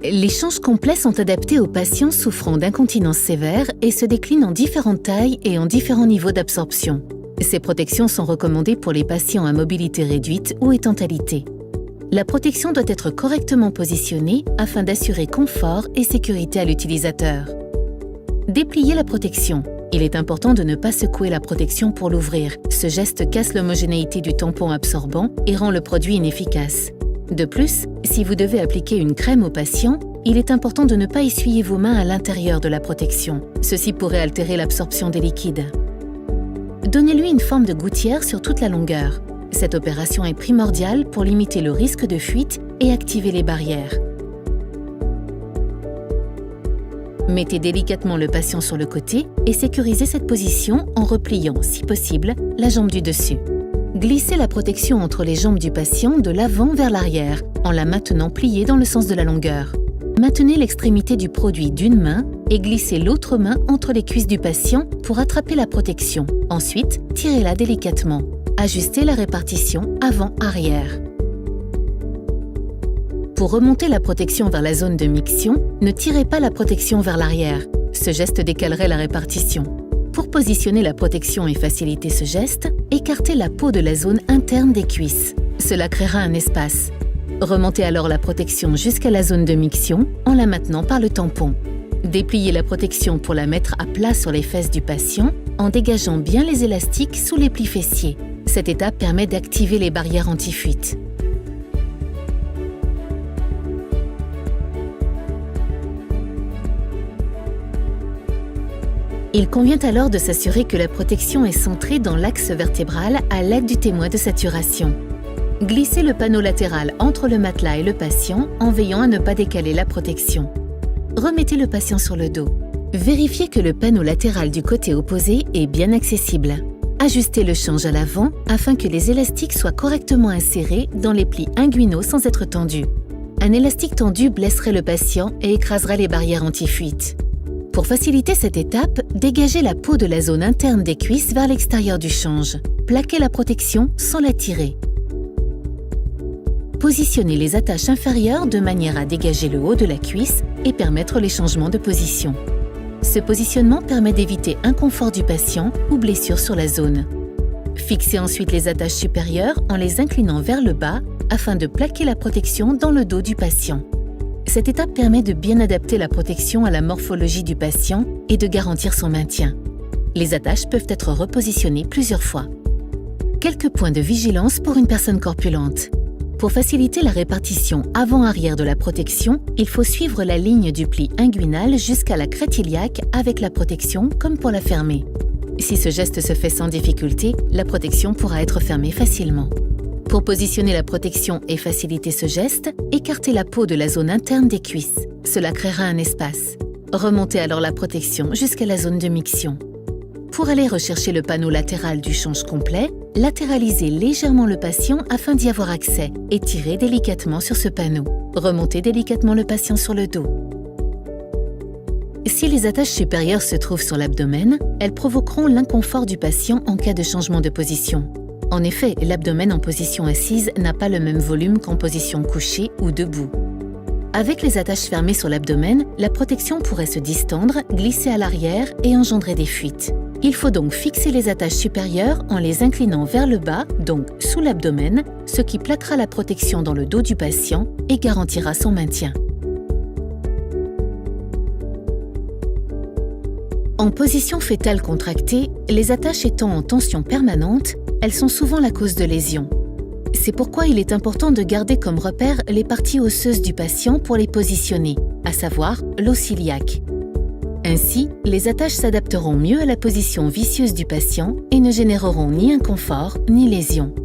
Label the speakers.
Speaker 1: Les changes complets sont adaptés aux patients souffrant d'incontinence sévère et se déclinent en différentes tailles et en différents niveaux d'absorption. Ces protections sont recommandées pour les patients à mobilité réduite ou étant alités. La protection doit être correctement positionnée afin d'assurer confort et sécurité à l'utilisateur. Déplier la protection. Il est important de ne pas secouer la protection pour l'ouvrir. Ce geste casse l'homogénéité du tampon absorbant et rend le produit inefficace. De plus, si vous devez appliquer une crème au patient, il est important de ne pas essuyer vos mains à l'intérieur de la protection. Ceci pourrait altérer l'absorption des liquides. Donnez-lui une forme de gouttière sur toute la longueur. Cette opération est primordiale pour limiter le risque de fuite et activer les barrières. Mettez délicatement le patient sur le côté et sécurisez cette position en repliant, si possible, la jambe du dessus. Glissez la protection entre les jambes du patient de l'avant vers l'arrière, en la maintenant pliée dans le sens de la longueur. Maintenez l'extrémité du produit d'une main et glissez l'autre main entre les cuisses du patient pour attraper la protection. Ensuite, tirez-la délicatement. Ajustez la répartition avant-arrière. Pour remonter la protection vers la zone de miction, ne tirez pas la protection vers l'arrière. Ce geste décalerait la répartition. Pour positionner la protection et faciliter ce geste, écartez la peau de la zone interne des cuisses. Cela créera un espace. Remontez alors la protection jusqu'à la zone de miction en la maintenant par le tampon. Dépliez la protection pour la mettre à plat sur les fesses du patient en dégageant bien les élastiques sous les plis fessiers. Cette étape permet d'activer les barrières anti-fuite. Il convient alors de s'assurer que la protection est centrée dans l'axe vertébral à l'aide du témoin de saturation. Glissez le panneau latéral entre le matelas et le patient en veillant à ne pas décaler la protection. Remettez le patient sur le dos. Vérifiez que le panneau latéral du côté opposé est bien accessible. Ajustez le change à l'avant afin que les élastiques soient correctement insérés dans les plis inguinaux sans être tendus. Un élastique tendu blesserait le patient et écraserait les barrières anti-fuite. Pour faciliter cette étape, dégagez la peau de la zone interne des cuisses vers l'extérieur du change. Plaquez la protection sans la tirer. Positionnez les attaches inférieures de manière à dégager le haut de la cuisse et permettre les changements de position. Ce positionnement permet d'éviter inconfort du patient ou blessure sur la zone. Fixez ensuite les attaches supérieures en les inclinant vers le bas afin de plaquer la protection dans le dos du patient. Cette étape permet de bien adapter la protection à la morphologie du patient et de garantir son maintien. Les attaches peuvent être repositionnées plusieurs fois. Quelques points de vigilance pour une personne corpulente. Pour faciliter la répartition avant-arrière de la protection, il faut suivre la ligne du pli inguinal jusqu'à la crête iliaque avec la protection comme pour la fermer. Si ce geste se fait sans difficulté, la protection pourra être fermée facilement. Pour positionner la protection et faciliter ce geste, écartez la peau de la zone interne des cuisses. Cela créera un espace. Remontez alors la protection jusqu'à la zone de miction. Pour aller rechercher le panneau latéral du change complet, latéralisez légèrement le patient afin d'y avoir accès et tirez délicatement sur ce panneau. Remontez délicatement le patient sur le dos. Si les attaches supérieures se trouvent sur l'abdomen, elles provoqueront l'inconfort du patient en cas de changement de position. En effet, l'abdomen en position assise n'a pas le même volume qu'en position couchée ou debout. Avec les attaches fermées sur l'abdomen, la protection pourrait se distendre, glisser à l'arrière et engendrer des fuites. Il faut donc fixer les attaches supérieures en les inclinant vers le bas, donc sous l'abdomen, ce qui plaquera la protection dans le dos du patient et garantira son maintien. En position fœtale contractée, les attaches étant en tension permanente, elles sont souvent la cause de lésions. C'est pourquoi il est important de garder comme repère les parties osseuses du patient pour les positionner, à savoir l'os iliaque. Ainsi, les attaches s'adapteront mieux à la position visseuse du patient et ne généreront ni inconfort ni lésion.